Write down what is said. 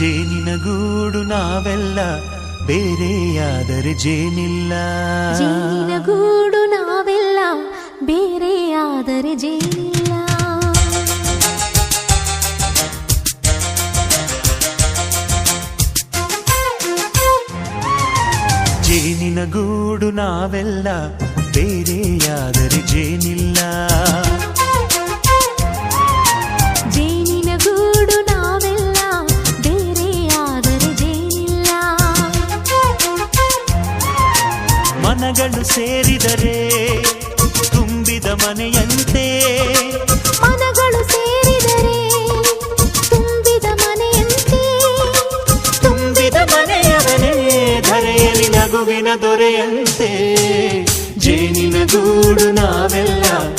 ಜೇನಿನ ಗೂಡು ನಾವೆಲ್ಲ ಬೇರೆಯಾದರೆ ಜೇನಿಲ್ಲ. ಜೇನಿನ ಗೂಡು ನಾವೆಲ್ಲ ಬೇರೆಯಾದರೆ ಜೇನಿಲ್ಲ. ಜೇನಿನ ಗೂಡು ನಾವೆಲ್ಲ ಬೇರೆಯಾದರೆ ಜೇನಿಲ್ಲ. ಜೇನಿನ ಗೂಡು ನಾವೆಲ್ಲ ಬೇರೆಯಾದರೆ ಜೇನಿಲ್ಲ. ಮನಗಳು ಸೇರಿದರೆ ತುಂಬಿದ ಮನೆಯಂತೆ. ಮನಗಳು ಸೇರಿದರೆ ತುಂಬಿದ ಮನೆಯಂತೆ. ತುಂಬಿದ ಮನೆಯವನೇ ಧರೆಯಲ್ಲಿ ನಗುವಿನ ದೊರೆಯಂತೆ. ಜೇನಿನ ಗೂಡು ನಾವೆಲ್ಲ